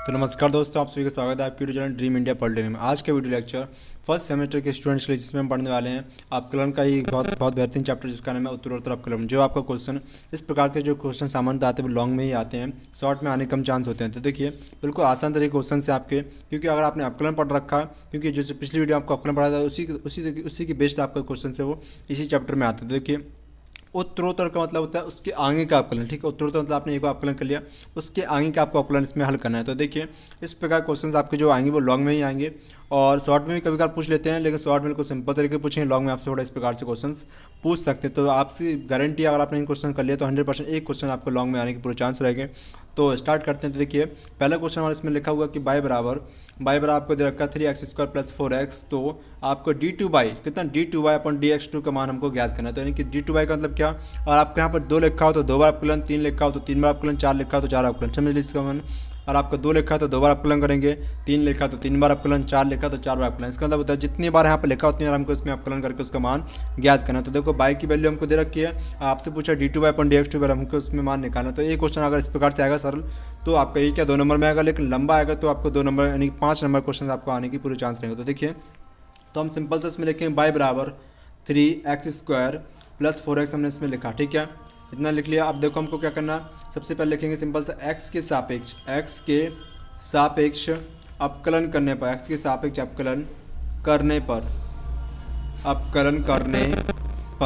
तो नमस्कार दोस्तों, आप सभी का स्वागत है आपके YouTube channel dream India polytechnic में। आज का वीडियो लेक्चर फर्स्ट सेमेस्टर के स्टूडेंट्स के लिए, जिसमें हम पढ़ने वाले हैं अपकलन का ही बहुत बेहतरीन चैप्टर, जिसका नाम है उत्तरोत्तर अपकलन। जो आपका क्वेश्चन, इस प्रकार के जो क्वेश्चन सामान्य आते हैं वो लॉन्ग में ही आते हैं, शॉर्ट में आने कम चांस होते हैं। तो देखिए, बिल्कुल आसान तरीके क्वेश्चन से आपके, क्योंकि अगर आपने अपकलन पढ़ रखा है, क्योंकि जो पिछली वीडियो आपको अपकलन पढ़ा था उसी की बेस्ड आपका क्वेश्चन है वो इसी चैप्टर में आते हैं। तो देखिए, उत्तरोत्तर का मतलब होता है उसके आगे का अपकलन। ठीक है, उत्तरोत्तर मतलब आपने एक बार अपकलन कर लिया, उसके आगे का आपको अपकलन इसमें हल करना है। तो देखिए, इस प्रकार क्वेश्चंस आपके जो आएंगे वो लॉन्ग में ही आएंगे, और शॉर्ट में भी कभी कभार पूछ लेते हैं, लेकिन शॉर्ट में कुछ सिंपल तरीके पूछेंगे, लॉन्ग में आपसे थोड़ा इस प्रकार से क्वेश्चंस पूछ सकते हैं। तो आपसे गारंटी, अगर आपने इन क्वेश्चन कर लिया तो 100% एक क्वेश्चन आपको लॉन्ग में आने के पूरे चांस रहेंगे। तो स्टार्ट करते हैं। तो देखिए, पहला क्वेश्चन हमारे इसमें लिखा हुआ कि बाई बराबर आपको दे रखा है 3x² + 4x। तो आपको d2 कितना d2 अपन dx2 का मान हमको ज्ञात करना है। तो यानी कि d2 का मतलब क्या, और आपके यहाँ पर 2 लिखा हो तो 2 बार अपकलन, 3 लिखा हो तो 3 बार अपकलन, 4 लिखा हो तो 4 अपकलन, समझ लीजिए इसका मान। और आपका 2 लिखा है तो 2 बार अपकलन करेंगे, 3 लिखा तो 3 बार अपकलन, 4 लिखा तो 4 बार अपकलन। इसका मतलब होता है जितनी बार यहाँ पर लिखा उतनी बार हमको इसमें अपकलन करके उसका मान ज्ञात करना है। तो देखो, बाई की वैल्यू हमको दे रखी है, आपसे पूछा d2 अपन dx2 पर हमको उसमें मान निकालना। तो ये क्वेश्चन अगर इस प्रकार से आएगा सरल, तो आपका ये क्या 2 नंबर में आएगा, लेकिन लंबा आएगा तो आपको 2 नंबर यानी 5 नंबर क्वेश्चन आपको आने की पूरी चांस रहेगा। तो देखिए, तो हम सिंपल से इसमें लिखेंगे बाई बराबर 3x² + 4x हमने इसमें लिखा। ठीक है, इतना लिख लिया। अब देखो हमको क्या करना है, सबसे पहले लिखेंगे सिंपल से x के सापेक्ष अपकलन करने पर, x के सापेक्ष अपकलन करने पर।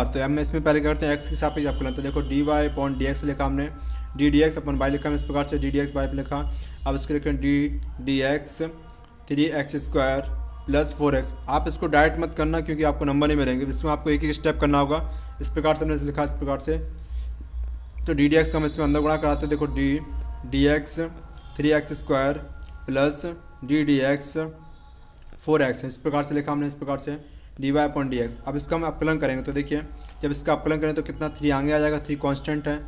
तो हमने इसमें पहले करते हैं x के सापेक्ष अपकलन। तो देखो dy/dx लिखा हमने, ddx अपन बाई लिखा, इस प्रकार से ddx बाई लिखा। अब इसको लिखें ddx 3x² + 4x। आप इसको डायरेक्ट मत करना, क्योंकि आपको नंबर नहीं मिलेंगे, इसमें आपको एक एक स्टेप करना होगा। इस प्रकार से हमने लिखा, इस प्रकार से। तो ddx का हम इसमें अंदर गुणा कराते हैं। देखो dx 3x² + ddx 4x, इस प्रकार से लिखा हमने, इस प्रकार से dy/dx। अब इसका हम अपकलन करेंगे। तो देखिए, जब इसका अपकलन करें तो कितना 3 आगे आ जाएगा, 3 कांस्टेंट है,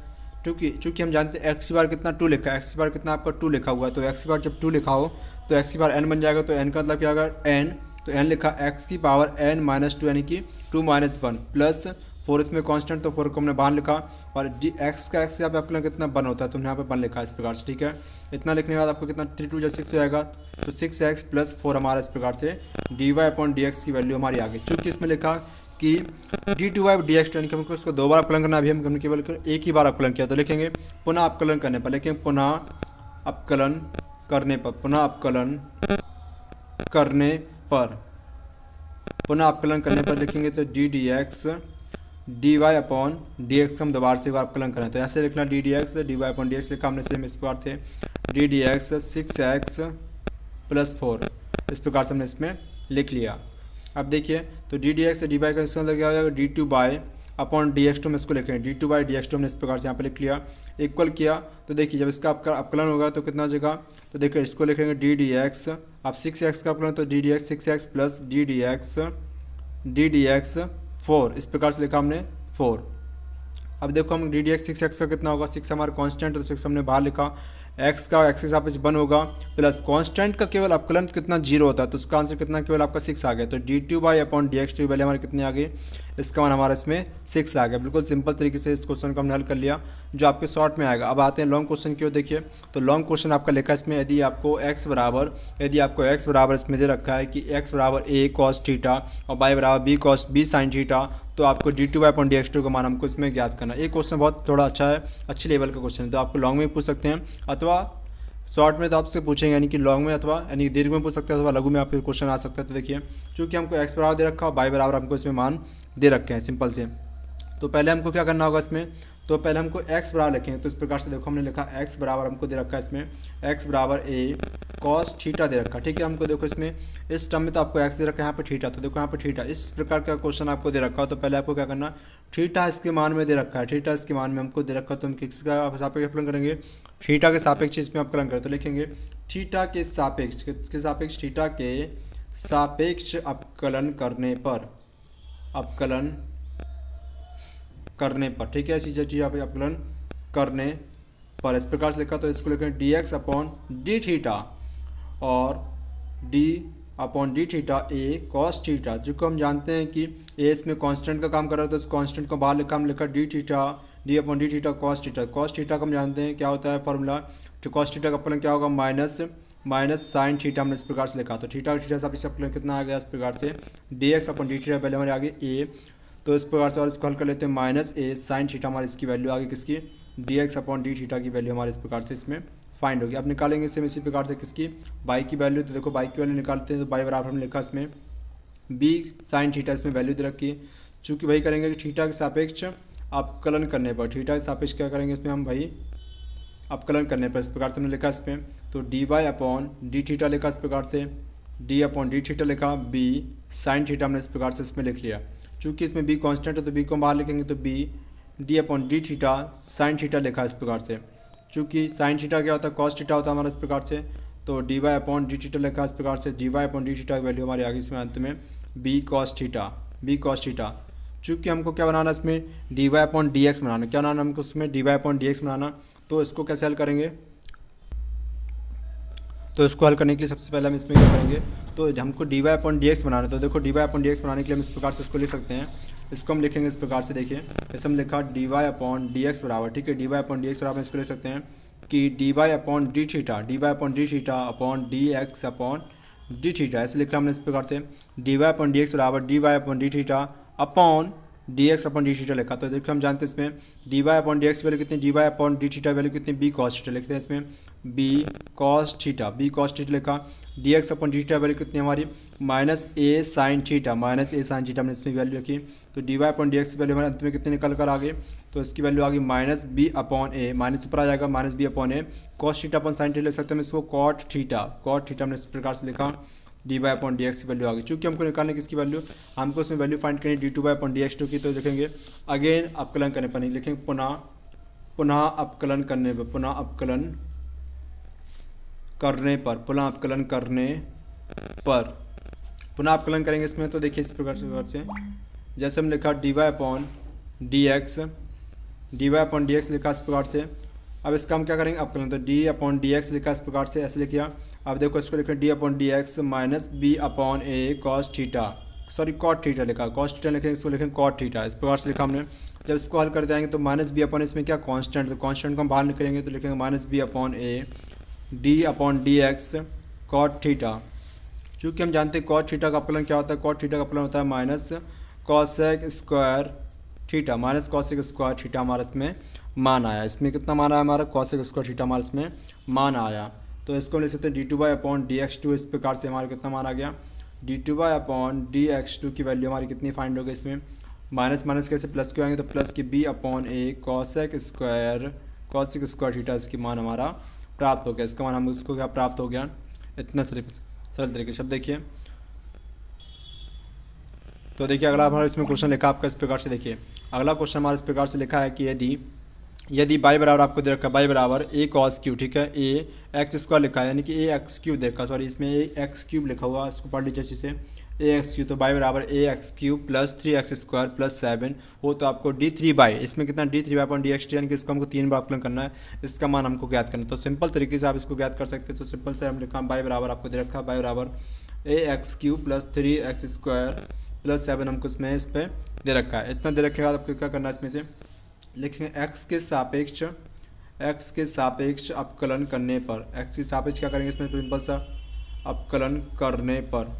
चूँकि हम जानते हैं x बार कितना 2 लिखा है, x बार कितना आपका 2 लिखा हुआ है। तो x बार जब 2 लिखा हो तो x बार n बन जाएगा। तो n का मतलब क्या होगा, n, तो n लिखा x⁻n - 2 यानी कि 2 - 1 प्लस 4 इसमें कांस्टेंट, तो 4 को हमने बाहर लिखा, और x का x यहाँ पे अपकलन कितना 1 होता है, तो यहाँ पे 1 लिखा है, इस प्रकार से। ठीक है, इतना लिखने के बाद आपको कितना 3 × 2 = 6 हो जाएगा। तो 6x + 4 हमारा इस प्रकार से dy/dx की वैल्यू हमारी आ गई। चूँकि इसमें लिखा कि d2/dx, यानी कि हमको इसको 2 बार अपकलन करना, अभी हमने केवल एक ही बार अपकलन किया। तो लिखेंगे पुनः अपकलन करने पर, लिखेंगे पुनः अपकलन करने पर लिखेंगे तो ddx dy/dx हम दोबारा से एक बार अपकलन करें। तो ऐसे लिखना ddx dy/dx लिखा हमने, सेम इस प्रकार से ddx 6x + 4, इस प्रकार से हमने इसमें लिख लिया। अब देखिए, तो ddx से dy का इसका मतलब क्या हो जाएगा, d2/dx2 में इसको लिखेंगे, d2/dx2 हमने इस प्रकार से यहाँ पे लिख लिया, इक्वल किया। तो देखिए, जब इसका अपकलन होगा तो कितना जगह, तो देखिए इसको लिखेंगे ddx, अब 6x का अपकलन तो ddx 6x + ddx 4, इस प्रकार से लिखा हमने 4। अब देखो, हम ddx 6x का कितना होगा, 6 हमारा कांस्टेंट, तो 6 हमने बाहर लिखा, x का x के सापेक्ष 1 होगा, प्लस कांस्टेंट का केवल अपकलन कितना 0 होता है, तो उसका आंसर कितना केवल आपका 6 आ गया। तो d2/dx2 की वैल्यू हमारी कितनी आ गई, इसका मान हमारा इसमें 6 आ गया। बिल्कुल सिंपल तरीके से इस क्वेश्चन को हमने हल कर लिया, जो आपके शॉर्ट में आएगा। अब आते हैं लॉन्ग क्वेश्चन की ओर। देखिए, तो लॉन्ग क्वेश्चन आपका लिखा इसमें, यदि आपको x बराबर इसमें दे रखा है कि x = a cos θ और y = b sin θ, तो आपको d2/dx2 का मान हमको इसमें ज्ञात करना है। ये क्वेश्चन बहुत थोड़ा अच्छा है, अच्छे लेवल का क्वेश्चन है, तो आपको लॉन्ग में पूछ सकते हैं, अथवा शॉर्ट में तो आपसे पूछेंगे, यानी कि लॉन्ग में अथवा यानी दीर्घ में पूछ सकते हैं, अथवा लघु में आपके क्वेश्चन आ सकता है। तो देखिए, चूँकि हमको x बराबर दे रखा और y बराबर हमको इसमें मान दे रखे हैं, सिंपल से। तो पहले हमको क्या करना होगा इसमें, तो पहले हमको x बराबर लिखेंगे। तो इस प्रकार से देखो, हमने लिखा x बराबर हमको दे रखा है इसमें, x = a cos θ दे रखा। ठीक है, हमको देखो इसमें इस टर्म में तो आपको x दे रखा है, यहाँ पे थीटा, तो देखो यहाँ पे थीटा, इस प्रकार का क्वेश्चन आपको दे रखा हो, तो पहले आपको क्या करना, थीटा इसके मान में दे रखा है, थीटा इसके मान में हमको दे रखा है, तो हम किसका सापेक्ष अपकलन करेंगे, थीटा के सापेक्ष इसमें अपकलन करें। तो लिखेंगे थीटा के सापेक्ष थीटा के सापेक्ष अपकलन करने पर, ठीक है, ऐसी चीज़ आप अपकलन करने पर, इस प्रकार से लिखा। तो इसको लिखेंगे dx/dθ और d/dθ a cos θ, जो को हम जानते हैं कि a इसमें कांस्टेंट का काम कर रहा है, तो इस कांस्टेंट को बाहर लिखा, हम लिखा d/dθ cos θ। cos θ को हम जानते हैं क्या होता है फॉर्मूला, तो cos θ का अपकलन क्या होगा, माइनस साइन थीटा हमने इस प्रकार से लिखा। तो थीटा थीटा से आप इसका अवकलन कितना आ गया इस प्रकार से d x upon d theta पहले हमारे आगे ए, तो इस प्रकार से और इसको हल कर लेते हैं माइनस ए साइन थीटा हमारे इसकी वैल्यू आगे किसकी D x upon d theta की वैल्यू हमारे इस प्रकार से इसमें फाइंड होगी। अब निकालेंगे इसमें इसी प्रकार से किसकी बाई की वैल्यू। तो देखो बाई की वैल्यू निकालते हैं तो बाई बराबर हमने लिखा इसमें बी साइन थीटा इसमें वैल्यू दे रखी है। चूँकि वही करेंगे कि थीटा के सापेक्ष अपकलन करने पर थीटा के सापेक्ष क्या करेंगे इसमें हम भाई अपकलन करने पर इस प्रकार से हमने लिखा इसमें तो d y upon d theta लिखा इस प्रकार से डी अपॉन डी थीटा लिखा बी साइन थीटा हमने इस प्रकार से इसमें लिख लिया। चूँकि इसमें बी कांस्टेंट है तो बी को हम बाहर लिखेंगे तो B d upon d theta sine theta लिखा इस प्रकार से। चूँकि साइन थीटा क्या होता है कॉस थीटा होता है हमारा इस प्रकार से, तो d y upon d theta लिखा इस प्रकार से d y upon d theta की वैल्यू हमारी आगे इसमें अंत में बी कॉस थीटा। चूँकि हमको क्या बनाना इसमें d y upon d x बनाना, क्या बनाना हमको उसमें d y upon d x बनाना। तो इसको कैसे हल करेंगे, तो इसको हल करने के लिए सबसे पहले हम इसमें क्या करेंगे तो हमको d y upon d x बनाना है। तो देखो d y upon d x बनाने के लिए हम इस प्रकार से इसको लिख सकते हैं। इसको हम लिखेंगे इस प्रकार से, देखिए जैसे हम लिखा d y upon d x बराबर, ठीक है d y upon d x बराबर इसको लिख सकते हैं कि d y upon d theta upon d x upon d theta, ऐसे लिखा हमने इस प्रकार से d y upon d x बराबर d y upon d theta upon d x upon d theta लिखा। तो देखिए हम जानते हैं इसमें d y upon d x value कितनी d y upon d theta value कितनी बी कॉस थीटा लिखते हैं इसमें बी कॉस थीटा लिखा। D x upon d theta value कितनी हमारी माइनस ए साइन थीटा हमने इसमें वैल्यू रखी। तो d y upon d x value हमारे अंत में कितने निकल कर आगे तो इसकी वैल्यू आ गई minus B upon a, minus ऊपर आ जाएगा minus B upon a cos theta upon sine theta लिख सकते हैं इसको कॉट थीटा हमने इस प्रकार से लिखा d y upon d x की वैल्यू आ गई। चूँकि हमको निकालने किसकी वैल्यू हमको उसमें वैल्यू फाइंड करनी d two y upon d x two की। तो देखेंगे अगेन अपकलन करने पर नहीं लिखेंगे पुनः अपकलन करेंगे इसमें। तो देखिए इस प्रकार से जैसे हम लिखा d y upon d x लिखा इस प्रकार से। अब इसका हम क्या करेंगे अपकलन, तो डी अपॉन डी एक्स लिखा इस प्रकार से ऐसे लिखिया। अब देखो इसको लिखें d upon d x minus B upon a cos theta लिखा कॉस थीटा लिखें, इसको लिखें कॉट थीटा इस प्रकार से लिखा हमने। जब इसको हल कर जाएंगे तो माइनस बी अपॉन इसमें क्या कांस्टेंट, तो कांस्टेंट को हम बाहर निकलेंगे तो लिखेंगे minus B upon A d upon d x cot theta. चूँकि हम जानते हैं कॉट थीटा का अपकलन क्या होता है, कॉट थीटा का अपकलन होता है माइनस कॉसेक स्क्वायर थीटा हमारा इसमें मान आया। इसमें कितना मान आया हमारा कॉसेक स्क्वायर थीटा हमारा इसमें मान आया। तो इसको लिख सकते हैं d two y upon d x two, इस प्रकार से हमारा कितना मान आ गया d two y upon d x two की वैल्यू हमारी कितनी फाइंड हो गई। इसमें माइनस कैसे प्लस क्यों आएंगे तो प्लस की बी अपॉन ए कॉसेक स्क्वायर थीटा इसकी मान हमारा प्राप्त हो गया। इसका मान हम उसको क्या प्राप्त हो गया इतना सरल तरीके से। अब देखिए तो देखिए अगला हमारा इसमें क्वेश्चन लिखा आपका इस प्रकार से। देखिए अगला क्वेश्चन हमारा इस प्रकार से लिखा है कि यदि बाई बराबर आपको दे रखा है बाई बराबर ए कॉस क्यू, ठीक है ए एक्स स्क्वायर लिखा है यानी कि ए एक्स क्यूब दे रखा, सॉरी इसमें ए एक्स क्यूब लिखा हुआ, इसको पढ़ लीजिए अच्छे से ए एक्स क्यूब। तो बाई बराबर a x cube plus 3x square plus 7 हो तो आपको डी थ्री बाई इसमें कितना d three y upon d x t यानी कि इसको हमको 3 बार अपकलन करना है, इसका मान हमको ज्ञात करना है। तो सिंपल तरीके से आप इसको ज्ञात कर सकते हैं। तो सिंपल से हम लिखा बाई बराबर आपको दे रखा बाई बराबर a x cube plus 3x square plus 7 हमको इसमें इस पर दे रखा है। इतना दे रखे बाद आपको क्या करना है इसमें से लिखेंगे एक्स के सापेक्ष अपकलन करने पर, एक्स के सापेक्ष क्या करेंगे इसमें सिंपल सा अपकलन करने पर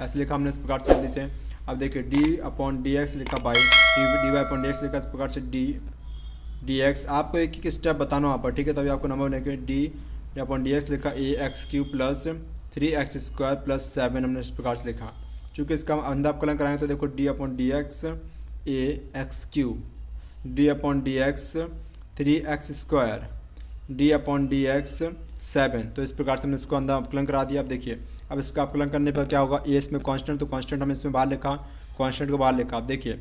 ऐसे लिखा हमने इस प्रकार से जल्दी से। अब देखिए डी अपॉन डी एक्स लिखा by d y upon d x लिखा इस प्रकार से डी एक्स आपको एक स्टेप बताना वहाँ पर, ठीक है तभी आपको नंबर लेके डी अपॉन डी एक्स लिखा a x cube plus 3x square plus 7 हमने इस प्रकार से लिखा। चूँकि इसका अंदर अपकलन कराएंगे तो देखो d upon d x a x cube d upon d x 3x square d upon d x 7, तो इस प्रकार से हमने इसको अंदर अपकलन करा दिया। अब देखिए अब इसका अपकलन करने पर क्या होगा, ए इसमें कांस्टेंट, तो कांस्टेंट हमने इसमें बाहर लिखा, कांस्टेंट को बाहर लिखा। अब देखिए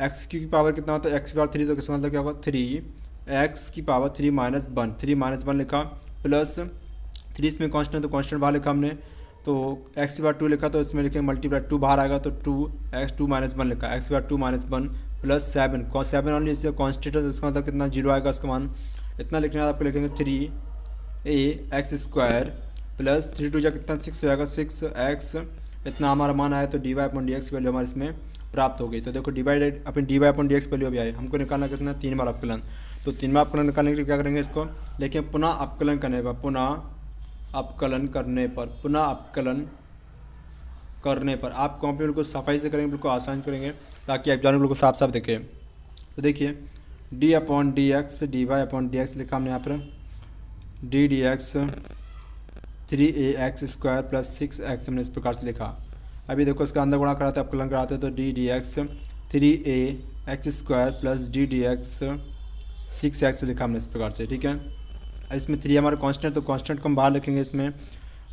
एक्स की पावर कितना होता है, एक्स की पावर 3, तो इसका मतलब क्या होगा 3x की पावर 3 माइनस 1 लिखा प्लस 3 इसमें कांस्टेंट, तो कांस्टेंट बाहर लिखा हमने, तो एक्स की पावर 2 लिखा तो इसमें लिखेंगे मल्टीप्लाई 2 बाहर आएगा तो 2 माइनस 1 लिखा, एक्स की power 2 minus 1 plus 7 cos 7 only इससे कांस्टेंट है तो इसका मतलब कितना 0 आएगा इसका मान। इतना लिखने बाद आपको लिखेंगे 3ax स्क्वायर प्लस 3 2 जा कितना 6 हो जाएगा 6x, इतना हमारा मान आया। तो d y upon d x value हमारे इसमें प्राप्त हो गई। तो देखो डिवाइडेड अपनी d y upon d x value अभी आई, हमको निकालना कितना 3 बार अपकलन। तो 3 बार अपकलन निकालने के लिए क्या करेंगे इसको, लेकिन पुनः अपकलन करने पर पुनः अपकलन करने पर, पुनः अपकलन करने पर आप कॉपी बिल्कुल सफाई से करेंगे, बिल्कुल आसान करेंगे ताकि एग्जाम बिल्कुल साफ साफ देखें। तो देखिए d upon d x d y upon d x लिखा हमने यहाँ पर, D d x 3ax² plus 6x हमने इस प्रकार से लिखा। अभी देखो इसका अंदर गुणा कराते हैं, अपकलन कराते हैं, तो D d x 3ax² plus D d x 6x लिखा हमने इस प्रकार से, ठीक है। इसमें 3 हमारा कांस्टेंट, तो कांस्टेंट को हम बाहर लिखेंगे इसमें,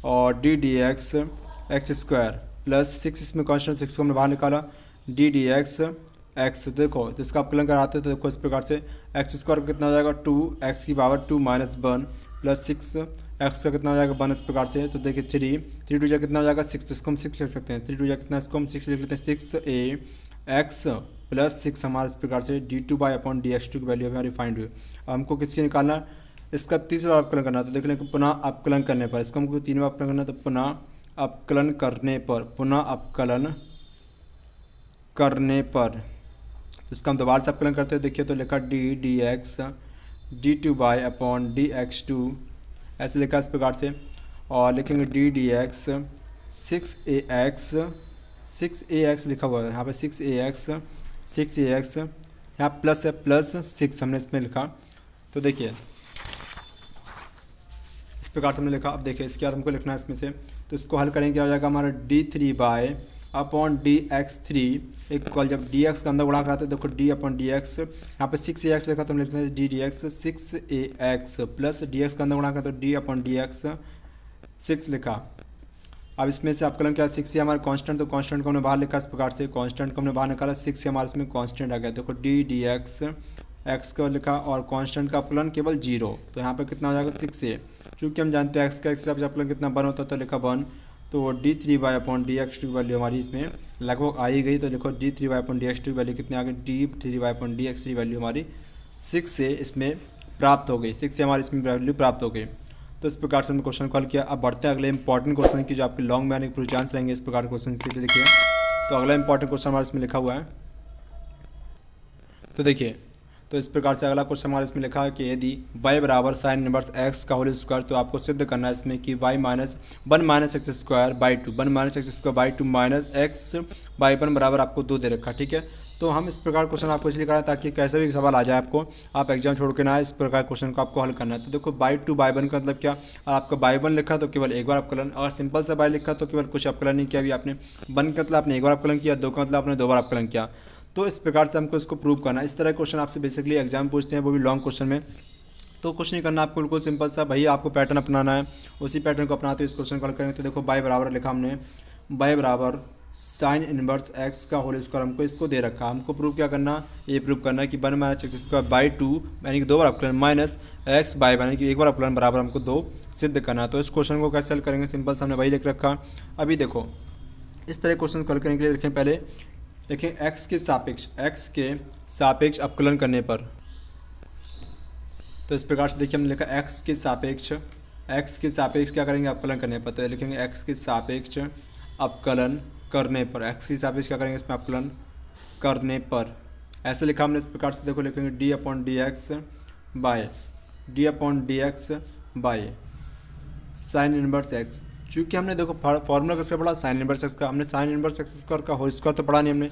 और D d x x² plus 6 इसमें कांस्टेंट 6 को हमने बाहर निकाला, डी डी एक्स एक्स। देखो तो इसका अपकलन कराते हैं तो देखो इस प्रकार से x² कितना हो जाएगा 2x की पावर 2 माइनस 1 प्लस 6x का कितना हो जाएगा 1 इस प्रकार से। तो देखिए 3 2 जा कितना हो जाएगा 6, तो इसको हम 6 लिख सकते हैं, 3 2 जा कितना, इसको हम 6 लिख लेते हैं, 6ax प्लस 6 हमारा इस प्रकार से d2 अपॉन dx2 की वैल्यू हमारी फाइंड हुई। हमको किसकी निकालना, इसका तीसरा अपकलन करना। तो देख लें पुनः अपकलन करने पर, इसको हमको 3 बार अपकलन करना, तो पुनः अपकलन करने पर, पुनः अपकलन करने पर, तो इसका हम दोबारा से अपकलन करते हैं। देखिए तो लिखा D d x d2 upon dx2 ऐसे लिखा इस प्रकार से, और लिखेंगे डी डी एक्स 6ax लिखा हुआ है यहाँ पे, 6ax यहाँ प्लस है, प्लस 6 हमने इसमें लिखा। तो देखिए इस प्रकार से हमने लिखा। अब देखिए इसके बाद हमको लिखना है इसमें से, तो इसको हल करेंगे क्या हो जाएगा हमारा d3 अपॉन dx3 इक्वल, जब dx का अंदर गुणा कराते हैं देखो d अपॉन dx, यहाँ पे 6ax लिखा तो हम लिखते हैं d dx 6ax plus dx का अंदर गुणा करते तो d अपॉन dx 6 लिखा। अब इसमें से अपकलन क्या, 6 से हमारा कांस्टेंट, तो कांस्टेंट को हमने बाहर लिखा इस प्रकार से, कांस्टेंट को हमने बाहर निकाला, 6 से हमारे इसमें कांस्टेंट आ गया। देखो d dx x को लिखा और कांस्टेंट का अपकलन केवल 0, तो यहाँ पे कितना हो जाएगा 6a। चूँकि हम जानते हैं x का x से अपकलन कितना 1 होता है, तो लिखा 1, तो d3 अपॉन dx2 की वैल्यू हमारी इसमें लगभग आ ही गई। तो देखो d3 अपॉन dx2 की वैल्यू कितनी आ गई, d3 अपॉन dx3 वैल्यू हमारी 6 से इसमें प्राप्त हो गई, 6 से हमारी इसमें वैल्यू प्राप्त हो गई। तो इस प्रकार से हमने क्वेश्चन को हल किया। अब बढ़ते हैं अगले इंपॉर्टेंट क्वेश्चन की, जो आपके लॉन्ग में आने के पूरे चांस रहेंगे इस प्रकार के क्वेश्चन के। देखिए तो अगला इंपॉर्टेंट क्वेश्चन हमारे इसमें लिखा हुआ है, तो देखिए तो इस प्रकार से अगला क्वेश्चन हमारे इसमें लिखा है कि यदि y बराबर साइन इनवर्स x का होल स्क्वायर, तो आपको सिद्ध करना है इसमें कि y minus 1 minus x square by 2, 1 minus x square by 2 minus x by 1 बराबर आपको 2 दे रखा, ठीक है। तो हम इस प्रकार क्वेश्चन आपको इसलिए करा ताकि कैसे भी सवाल आ जाए आपको, आप एग्जाम छोड़ के ना इस प्रकार क्वेश्चन को आपको हल करना है। तो देखो बाई 2 बाई 1 का मतलब क्या, आपका बाई 1 लिखा तो केवल एक बार अपकलन, अगर सिंपल सा बाई लिखा तो केवल कुछ अपकलन नहीं किया, अभी आपने 1 का मतलब आपने एक बार अपकलन किया, 2 का मतलब आपने 2 बार अपकलन किया। तो इस प्रकार से हमको इसको प्रूव करना है। इस तरह क्वेश्चन आपसे बेसिकली एग्जाम पूछते हैं, वो भी लॉन्ग क्वेश्चन में। तो कुछ नहीं करना आपको, बिल्कुल सिंपल सा भाई आपको पैटर्न अपनाना है, उसी पैटर्न को अपनाते हुए इस क्वेश्चन को हल करेंगे। तो देखो बाई बराबर लिखा हमने, बाई बराबर साइन इनवर्स एक्स का होल स्क्वायर हमको इसको दे रखा। हमको प्रूव क्या करना, ये प्रूव करना है कि 1 माइनस एक्स स्क्वायर बाई 2 यानी कि 2 बार अपकलन माइनस एक्स बाई यानी कि एक बार अपकलन बराबर हमको 2 सिद्ध करना। तो इस क्वेश्चन को कैसे हल करेंगे, सिंपल से हमने वही लिख रखा। अभी देखो इस तरह क्वेश्चन को हल करने के लिए लिखें, पहले देखें x के सापेक्ष अपकलन करने पर। तो इस प्रकार से देखिए हमने लिखा x के सापेक्ष क्या करेंगे, अपकलन करने पर। तो लिखेंगे x के सापेक्ष अपकलन करने पर, x के सापेक्ष क्या करेंगे इसमें अपकलन करने पर, ऐसे लिखा हमने इस प्रकार से। देखो लिखेंगे d upon dx by sine inverse x। चूँकि हमने देखो फॉर्मूला किसका पढ़ा, साइन इनवर्स एक्स का, हमने साइन इनवर्स एक्स स्क्वायर का होल स्क्वायर तो पढ़ा नहीं हमने।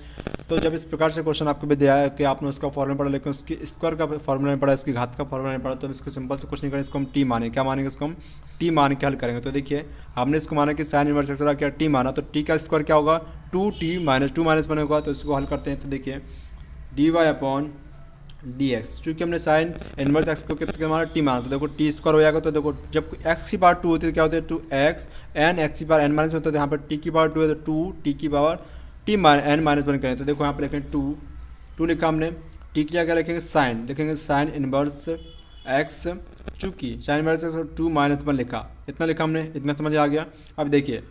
तो जब इस प्रकार से क्वेश्चन आपको भी दिया है कि आपने उसका फॉर्मूला पढ़ा लेकिन उसकी स्क्वायर का फॉर्मूला नहीं पढ़ा, इसकी घात का फॉर्मूला नहीं पढ़ा, तो इसको सिंपल से कुछ नहीं करें, इसको हम टी माने, क्या मानेंगे, इसको हम टी मान के हल करेंगे। तो देखिए हमने इसको माना कि साइन इनवर्स एक्स का क्या टी माना, तो टी का स्क्वायर क्या होगा 2t माइनस 2 माइनस 1 होगा। तो इसको हल करते हैं, तो देखिए dy अपॉन dx, चूँकि हमने साइन इनवर्स एक्स को कितना माना टी माना, तो देखो टी स्क्वायर हो जाएगा। तो देखो जब x की पावर 2 होती है तो क्या होता है 2x n x की पावर n माइनस होता है, तो यहाँ पर t की पावर 2 है तो 2t की पावर t n माइनस 1 करें। तो देखो यहाँ पर लिखेंगे 2 लिखा हमने, t की जगह लिखेंगे साइन, लिखेंगे साइन इनवर्स x, चूँकि साइन इनवर्स एक्स 2 माइनस 1 लिखा, इतना लिखा हमने, इतना समझ आ गया। अब देखिए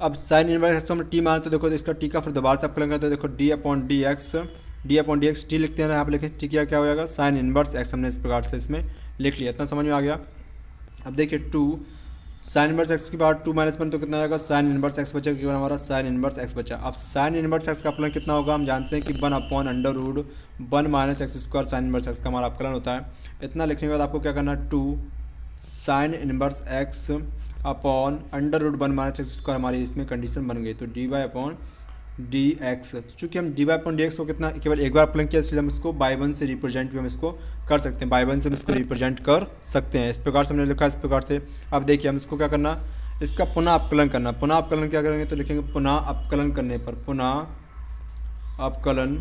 अब साइन इनवर्स एक्स हमने टी माना, तो देखो इसका टी का फिर दोबारा से अपकलन करते हैं। देखो d अपॉन dx टी लिखते हैं, यहाँ पे लिखें टी क्या हो जाएगा साइन इनवर्स एक्स, हमने इस प्रकार से इसमें लिख लिया, इतना समझ में आ गया। अब देखिए 2 साइन इनवर्स एक्स की पावर 2 माइनस 1 तो कितना आएगा साइन इनवर्स एक्स बचा, केवल हमारा साइन इनवर्स एक्स बचा। अब साइन इनवर्स एक्स का अपकलन कितना होगा, हम जानते हैं कि 1 upon under root 1 minus x square sine inverse x का हमारा अपकलन होता है। इतना लिखने के बाद आपको क्या करना है 2 sine inverse x upon under root 1 minus x square हमारी इसमें कंडीशन बन गई। तो d y upon d x, चूँकि हम d y upon d x को कितना केवल एक बार अप्लाई किया, इसलिए हम इसको बाई वन से रिप्रेजेंट भी हम इसको कर सकते हैं, बाई वन से हम इसको रिप्रेजेंट कर सकते हैं। इस प्रकार से हमने लिखा इस प्रकार से। अब देखिए हम इसको क्या करना, इसका पुनः अपकलन करना। पुनः अपकलन क्या करेंगे, तो लिखेंगे पुनः अपकलन करने पर, पुनः अपकलन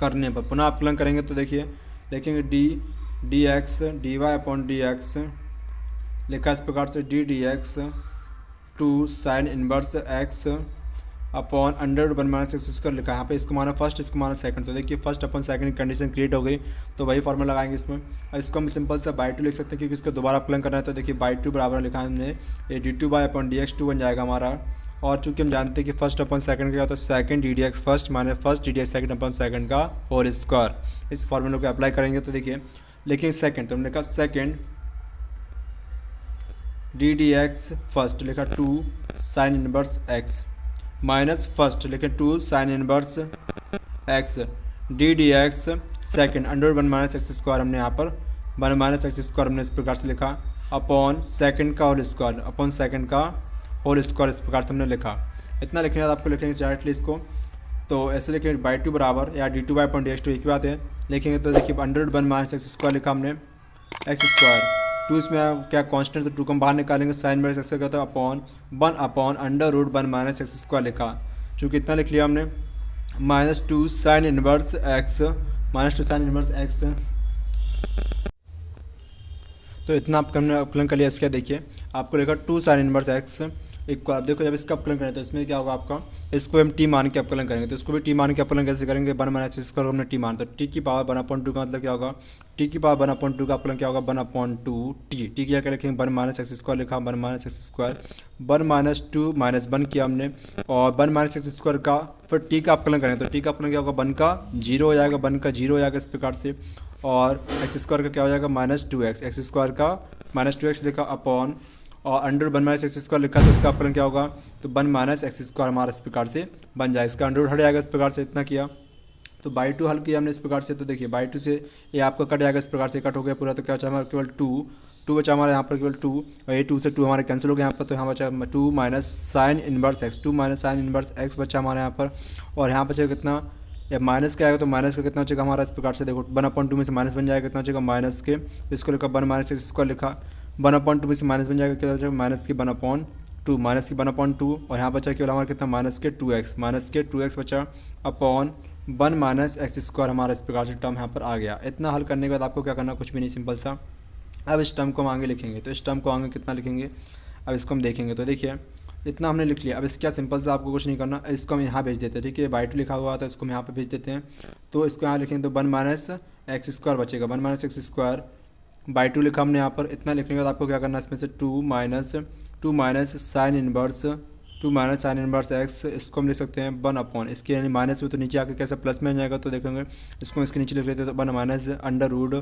करने पर, पुनः अपकलन करेंगे तो देखिए लिखेंगे d x d y upon d x, लिखा इस प्रकार से d x two sine inverse x upon under root 1 minus x square लिखा है। यहाँ पे इसको माना फर्स्ट, इसको माना सेकंड, तो देखिए first upon second condition create हो गई, तो वही फॉर्मूला लगाएंगे इसमें। अब इसको हम सिंपल से बाई टू लिख सकते हैं, क्योंकि इसको दोबारा अपकलन करना है। तो देखिए बाई टू बराबर लिखा है हमने, ये d two y upon d x two बन जाएगा हमारा। और चूँकि हम जानते हैं कि फर्स्ट अपॉन सेकंड का, तो second d d x first minus first D d x second upon second का होल स्क्वायर। इस फॉर्मूले को अप्लाई करेंगे तो देखिए लेकिन सेकंड, तो हमने कहा second d d x first लिखा two sine inverse x minus first लिखे two sine inverse x d d x second under 1 minus x square, हमने यहाँ पर 1 माइनस एक्स स्क्वायर हमने इस प्रकार से लिखा अपॉन सेकंड का होल स्क्वायर, अपॉन सेकंड का होल स्क्वायर, इस प्रकार से हमने लिखा। इतना लिखने के बाद आपको लिखेंगे डायरेक्टली इसको, तो ऐसे लिखेंगे बाई टू बराबर या d two y upon d x two एक ही बात है लिखेंगे। तो देखिए अंडर 1 माइनस एक्स स्क्वायर लिखा हमने एक्स स्क्वायर, टू इसमें क्या कांस्टेंट, तो टू को हम बाहर निकालेंगे, साइन इनवर्स एक्स का, तो upon 1 upon under root 1 minus x square लिखा। चूँकि इतना लिख लिया हमने minus two sine inverse x, minus two sine inverse x, तो इतना आप हमने अपकलन कर लिया। इसका देखिए आपको लिखा two sine inverse x equal, आप देखो जब इसका अपकलन करें तो इसमें क्या होगा आपका, इसको हम टी मान के अपकलन करेंगे, तो इसको भी टी मान के अपकलन कैसे करेंगे, 1 माइनस एक्स स्क्वायर हमने टी मान, तो टी की पावर 1/2 का मतलब क्या होगा, टी की पावर 1/2 का अपकलन क्या होगा 1/2 टी, टी क्या लिखेंगे 1 माइनस एक्स स्क्वायर लिखा, 1 minus x square 1 minus 2 minus 1 किया हमने, और 1 माइनस एक्स स्क्वायर का फिर टी का अपकलन करेंगे, तो टी का अपकलन क्या होगा 1 का 0 हो जाएगा, 1 का 0 हो जाएगा इस प्रकार से, और एक्स स्क्वायर का क्या हो जाएगा -2x, एक्स स्क्वायर का -2x लिखा अपॉन और अंडर 1 माइनस एक्स स्क्वायर लिखा, तो इसका अपकलन क्या होगा, तो 1 माइनस एक्स स्क्वायर हमारा इस प्रकार से बन जाएगा, इसका अंडर हट जाएगा इस प्रकार से। इतना किया तो बाई टू हल किया हमने इस प्रकार से, तो देखिए बाई टू से ये आपका कट जाएगा इस प्रकार से, कट हो गया पूरा, तो क्या बचा हमारा केवल टू बचा हमारा यहाँ पर केवल 2, और ये 2 से 2 हमारे कैंसिल हो गया यहाँ पर, तो यहाँ बचा 2 minus sign inverse x, 2 minus sign inverse x बचा हमारे यहाँ पर, और यहाँ बचेगा कितना, या माइनस का आएगा तो माइनस का कितना बचेगा हमारा इस प्रकार से, देखो 1/2 में से माइनस बन जाएगा, कितना बचेगा माइनस के, इसको लिखा 1 माइनस एक्स स्क्वायर लिखा, 1/2 में से माइनस बन जाएगा, क्या बचेगा माइनस की 1/2, माइनस की 1/2, और यहाँ बचा केवल हमारा कितना माइनस के 2x बचा अपॉन 1 माइनस एक्स स्क्वायर, हमारा इस प्रकार से टर्म यहाँ पर आ गया। इतना हल करने के बाद आपको क्या करना, कुछ भी नहीं, सिंपल सा। अब इस टर्म को हम आगे लिखेंगे, तो इस टर्म को आगे कितना लिखेंगे, अब इसको हम देखेंगे, तो देखिए इतना हमने लिख लिया। अब इसका सिंपल सा आपको कुछ नहीं करना, इसको हम यहाँ भेज देते हैं, ठीक है, बाई टू लिखा हुआ था, इसको हम यहाँ पे भेज देते हैं, तो इसको यहाँ लिखेंगे तो 1 माइनस एक्स स्क्वायर बचेगा, 1 minus x square by two लिखा हमने यहाँ पर। इतना लिखने के बाद आपको क्या करना है, इसमें से 2 माइनस साइन इनवर्स एक्स, इसको हम लिख सकते हैं 1 अपॉन, इसके यानी माइनस में तो नीचे आके कैसे प्लस में आ जाएगा, तो देखेंगे इसको इसके नीचे लिख लेते हैं, तो 1 minus under root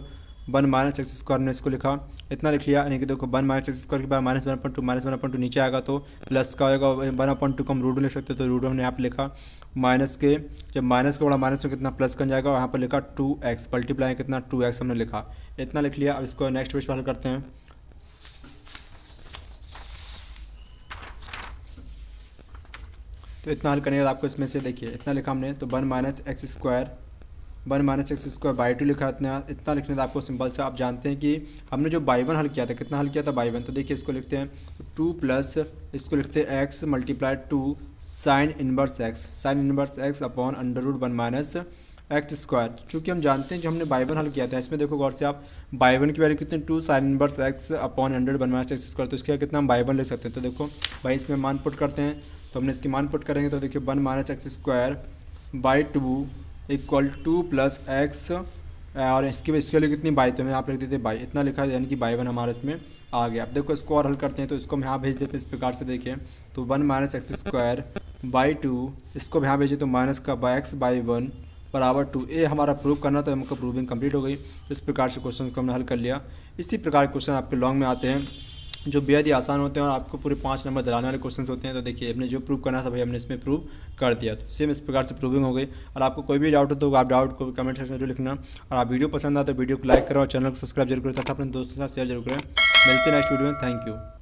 1 minus x square ने इसको लिखा, इतना लिख लिया, यानी कि देखो 1 माइनस एक्स स्क्वायर के बाद -1/2 नीचे आएगा तो प्लस का होगा, 1/2 को हम रूट में लिख सकते हैं, तो रूट हमने यहाँ पे लिखा माइनस के, जब माइनस का बड़ा माइनस में कितना प्लस कर जाएगा, और यहाँ पर लिखा 2x मल्टीप्लाई कितना 2x हमने लिखा, इतना लिख लिया। अब इसको नेक्स्ट पेज पर हल करते हैं, तो इतना हल करने के बाद आपको इसमें से देखिए इतना लिखा हमने, तो 1 minus x square by two लिखा, इतना लिखने से आपको सिंपल से, आप जानते हैं कि हमने जो बाई वन हल किया था, कितना हल किया था बाई वन, तो देखिए इसको लिखते हैं 2 प्लस इसको लिखते हैं x multiply 2 sine inverse x upon under root 1 minus x square. चूँकि हम जानते हैं जो हमने बाई वन हल किया था, इसमें देखो गौर से आप बाई वन की वैल्यू कितनी 2 sine inverse x upon under root 1 minus x square, तो इसका कितना हम बाई वन लिख सकते हैं, तो देखो भाई इसमें मान पुट करते हैं, तो हमने इसकी मान पुट करेंगे, तो देखिए 1 minus x square by 2 equal 2 plus x, और इसके लिए कितनी बाई, तो हमें यहाँ पर लिख देते बाई, इतना लिखा है, यानी कि बाई वन हमारा इसमें आ गया। अब देखो इसको और हल करते हैं, तो इसको हम यहाँ भेज देते हैं इस प्रकार से, देखिए तो 1 माइनस एक्स स्क्वायर बाई 2, इसको यहाँ भेजे तो माइनस का एक्स बाई 1 बराबर 2, ये हमारा प्रूव करना, तो हमको प्रूविंग कंप्लीट हो गई। इस प्रकार से क्वेश्चन को हमने हल कर लिया। इसी प्रकार के क्वेश्चन आपके लॉन्ग में आते हैं, जो बेहद ही आसान होते हैं और आपको पूरे 5 नंबर दिलाने वाले क्वेश्चन होते हैं। तो देखिए हमने जो प्रूव करना था भाई हमने इसमें प्रूव कर दिया। तो सेम इस प्रकार से प्रूविंग हो गई। और आपको कोई भी डाउट हो तो आप डाउट को कमेंट सेक्शन में लिखना। और आप वीडियो पसंद आए तो वीडियो को लाइक करो और चैनल को सब्सक्राइब जरूर करें तथा अपने दोस्तों के साथ शेयर जरूर करें। मिलते हैं नेक्स्ट वीडियो में। Thank you.